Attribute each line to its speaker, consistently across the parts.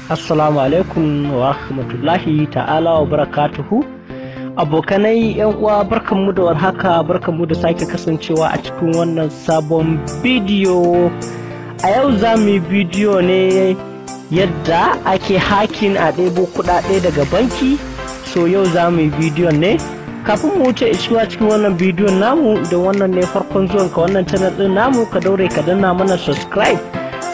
Speaker 1: Assalamu alaikum wa rahmatullahi ta'ala wa barakatuhu. Abokanai yan uwa, barkanmu da warhaka, barkanmu da sake kasancewa a cikin wannan sabon bidiyo. A yau za mu yi bidiyo ne yadda ake hacking a ɗebo kuɗaɗe daga banki. So yau za mu yi bidiyon ne. Kafin mu wuce cikin wannan bidiyon namu, idan wannan ne farkon zuwanka wannan channel ɗin namu, ka daure ka danna mana subscribe.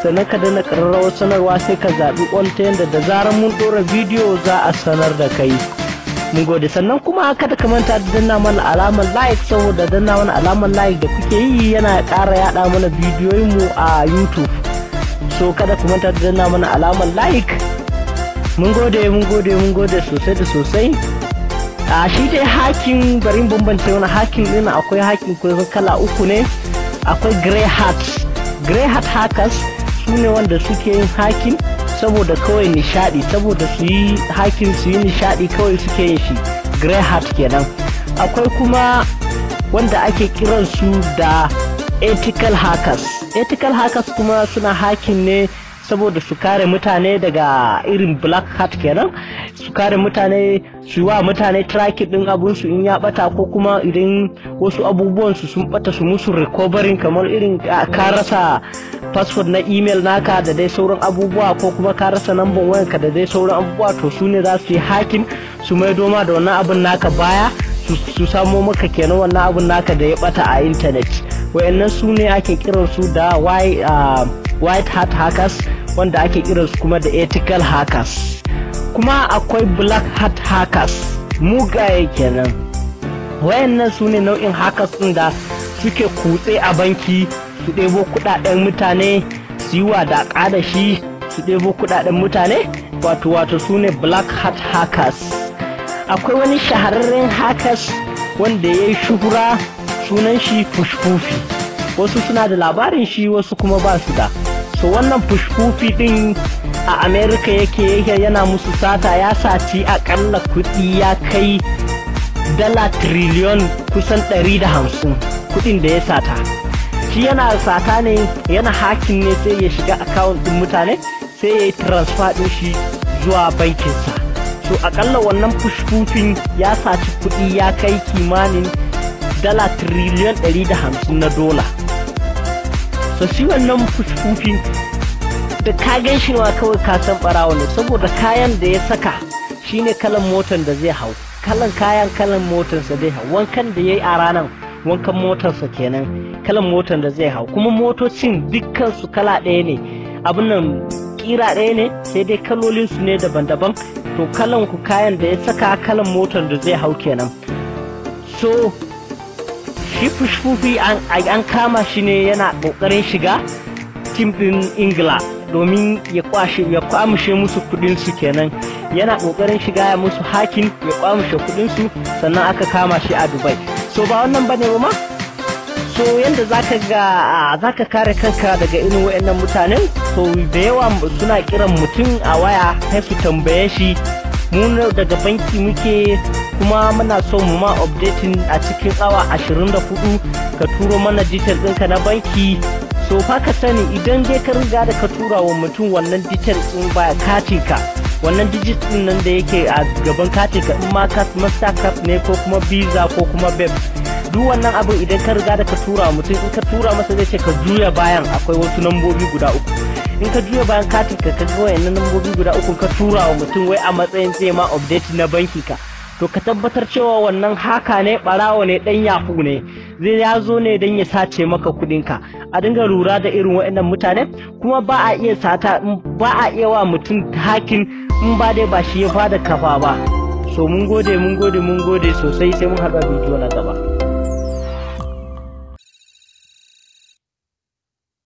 Speaker 1: Sannan ka danna ƙararrawar sanarwa sai ka zaɓi all ta yadda da zarar mun ɗora bidiyo za a sanar da kai. Mun gode. Sannan kuma kada ka manta da danna mana alamar like, saboda danna mana alamar like da kuke yi yana ƙara yaɗa mana bidiyoyinmu a YouTube. So kada ku manta da danna mana alamar like. Mun gode sosai da sosai. Shi dai hacking, bari in bambance wani hacking ɗin. Akwai hacking kala uku ne. Akwai grey hat hackers, su ne wanda suke yin hacking saboda kawai nishadi, saboda su yi hacking su yi nishadi kawai suke yin shi, grey hat kenan. Akwai kuma wanda ake kiran su da ethical hackers kuma suna hacking ne saboda su kare mutane daga irin black hat kenan, su kare mutane, su wa mutane tracking din abun su in ya bata, ko kuma idan wasu abubuwan su sun bata su musu recovering, kamar irin ka rasa password na email naka da dai sauran abubuwa, ko kuma ka rasa number wayanka da dai sauran abubuwa, to su ne za su yi hacking su maido ma da wannan abun naka baya, su samo maka kenan wannan abun naka da ya bata a internet. Wayannan su ne ake kiran su da white hat hackers, wanda ake kiransu kuma da ethical hackers. Kuma akwai black hat hackers, mugaye kenan. Wayannan su ne nau'in hackers ɗin da suke kutse a banki, su ɗebo kuɗaɗen mutane, su yi wadaƙa da shi, su ɗebo kuɗaɗen mutane, wato su ne black hat hackers. Akwai wani shahararren hackers wanda ya yi shuhura, sunan shi fushfufi. Wasu suna da labarin shi, wasu kuma ba su da. So wannan fushfufi din a America yake yana musu sata, ya saci akalla kuɗi ya kai dala triliyon kusan 150 kuɗin da ya sata. Shi yana sata ne, yana hacking ne, sai ya shiga account din mutane, sai ya yi transfer din shi zuwa bankinsa. So akalla wannan fushfufin ya saci kuɗi ya kai kimanin dala triliyon 150 na dola. So shi wannan fushfufin da ka gan shi ma kawai ka san barawo ne, saboda kayan da ya saka shine kalan motar da zai hau, kalan motarsa zai hau, wankan da yayi a ranar wankan motarsa kenan, kalan motar da zai hau. Kuma motocin dukkan su kala ɗaya ne, abin nan kira ɗaya ne, sai dai kalolin su ne daban-daban. To kalan ku kayan da ya saka kalan motar da zai hau kenan. So shi fushfufi an kama shi ne yana kokarin shiga tim din Ingila domin ya kwamushe musu kudin su kenan. Yana kokarin shiga ya musu hacking, ya kwamushe kudin su, sannan aka kama shi a Dubai. So ba wannan bane ba ma. So yanda zaka kare kanka daga irin wayannan mutanen, so da yawa suna kiran mutum a waya sai su tambaye shi, mu daga banki muke kuma muna so mu ma updating a cikin awa 24, ka turo mana detail ɗinka na banki. So fa ka sani, idan dai ka riga da ka tura wa mutum wannan detail ɗin baya katinka, wannan digit ɗin nan da yake a gaban katinka, in ma Mastercard ne ko kuma Visa ko kuma BEP, duk wannan abin idan ka riga da ka tura mutum, in ka tura masa zai ce ka juya bayan, akwai wasu nambobi guda uku. In ka juya bayan katinka ka ga wayannan nambobi guda uku ka tura wa mutum wai a matsayin zai ma update na banki ka, to ka tabbatar cewa wannan haka ne, barawo ne, dan yahu ne, zai ya zo ne don ya sace maka kudinka. A dinga lura da irin waɗannan mutane, kuma ba a iya sata, ba a iya wa mutum hacking in ba dai ba shi ya bada kafa ba. So mun gode sosai, sai mun haɗa bidiyo na gaba.